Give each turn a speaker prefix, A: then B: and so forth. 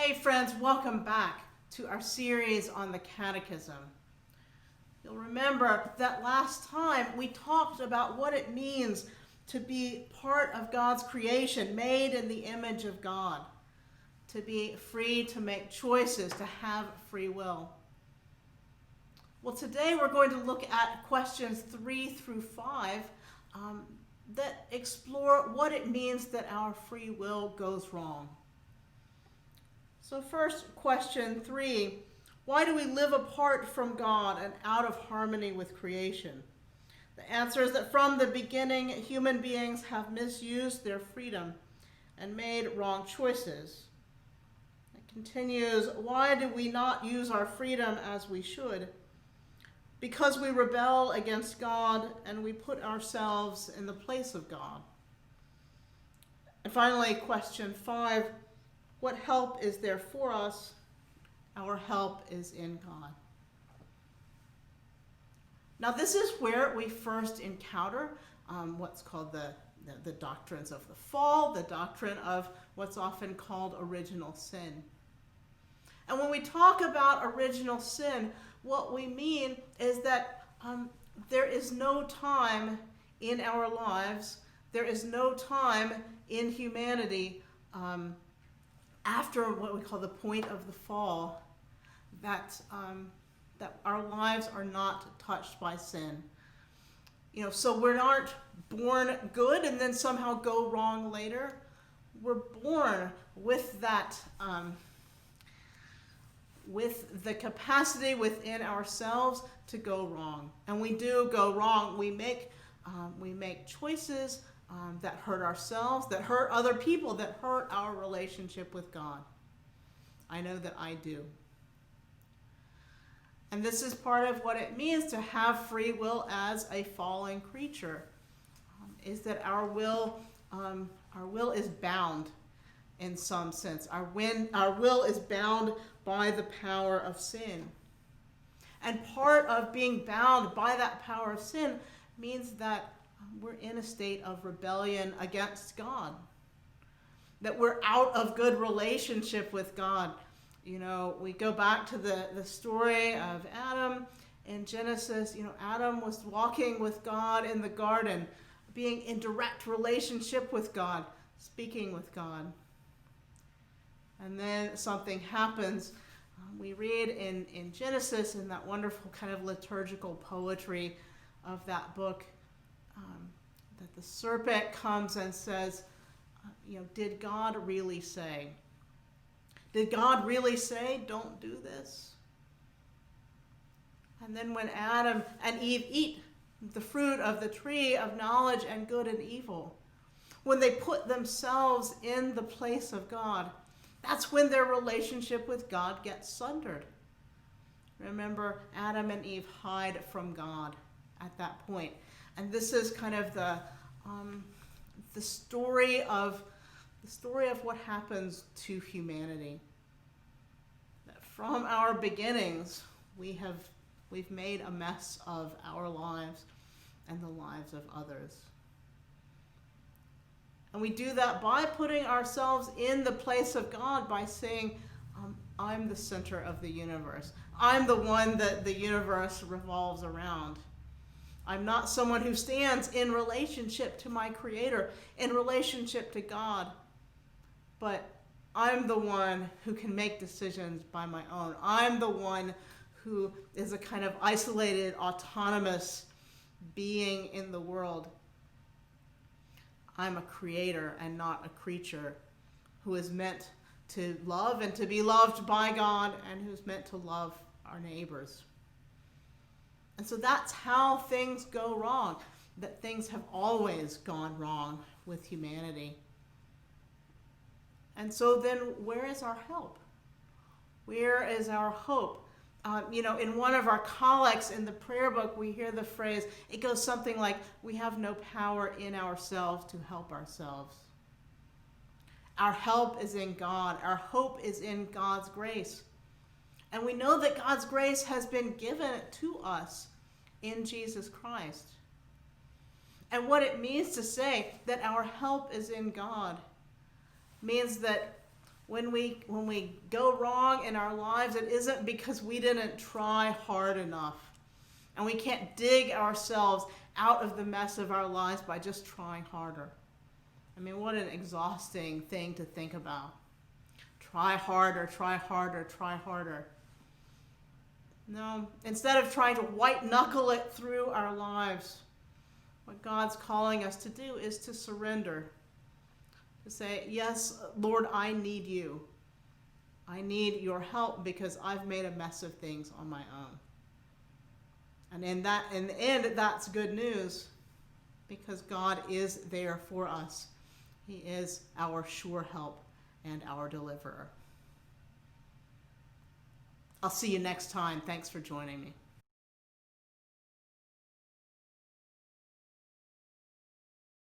A: Hey friends, welcome back to our series on the Catechism. You'll remember that last time we talked about what it means to be part of God's creation, made in the image of God, to be free to make choices, to have free will. Well, today we're going to look at questions 3 through 5 that explore what it means that our free will goes wrong. So first, question 3, why do we live apart from God and out of harmony with creation? The answer is that from the beginning, human beings have misused their freedom and made wrong choices. It continues, why do we not use our freedom as we should? Because we rebel against God and we put ourselves in the place of God. And finally, question 5, what help is there for us? Our help is in God. Now this is where we first encounter what's called the doctrines of the fall, the doctrine of what's often called original sin. And when we talk about original sin, what we mean is that there is no time in our lives, there is no time in humanity after what we call the point of the fall, that our lives are not touched by sin. So we aren't born good and then somehow go wrong later. We're born with that, with the capacity within ourselves to go wrong, and we do go wrong. We make choices that hurt ourselves, that hurt other people, that hurt our relationship with God. I know that I do. And this is part of what it means to have free will as a fallen creature, is that our will is bound in some sense. Our will is bound by the power of sin. And part of being bound by that power of sin means that we're in a state of rebellion against God, that we're out of good relationship with God. We go back to the story of Adam in Genesis. Adam was walking with God in the garden, being in direct relationship with God, speaking with God. And then something happens. We read in Genesis, in that wonderful kind of liturgical poetry of that book, that the serpent comes and says, did God really say? Did God really say, don't do this? And then when Adam and Eve eat the fruit of the tree of knowledge and good and evil, when they put themselves in the place of God, that's when their relationship with God gets sundered. Remember, Adam and Eve hide from God at that point. And this is kind of the story of what happens to humanity. That from our beginnings, we've made a mess of our lives and the lives of others. And we do that by putting ourselves in the place of God, by saying, I'm the center of the universe. I'm the one that the universe revolves around. I'm not someone who stands in relationship to my Creator, in relationship to God, but I'm the one who can make decisions by my own. I'm the one who is a kind of isolated, autonomous being in the world. I'm a creator and not a creature who is meant to love and to be loved by God, and who's meant to love our neighbors. And so that's how things go wrong, that things have always gone wrong with humanity. And so then where is our help? Where is our hope? In one of our collects in the prayer book, we hear the phrase, it goes something like, we have no power in ourselves to help ourselves. Our help is in God. Our hope is in God's grace. And we know that God's grace has been given to us in Jesus Christ. And what it means to say that our help is in God means that when we go wrong in our lives, it isn't because we didn't try hard enough. And we can't dig ourselves out of the mess of our lives by just trying harder. I mean, what an exhausting thing to think about. Try harder, try harder, try harder. No, instead of trying to white knuckle it through our lives, what God's calling us to do is to surrender. To say, yes, Lord, I need you. I need your help because I've made a mess of things on my own. And in the end, that's good news because God is there for us. He is our sure help and our deliverer. I'll see you next time. Thanks for joining me.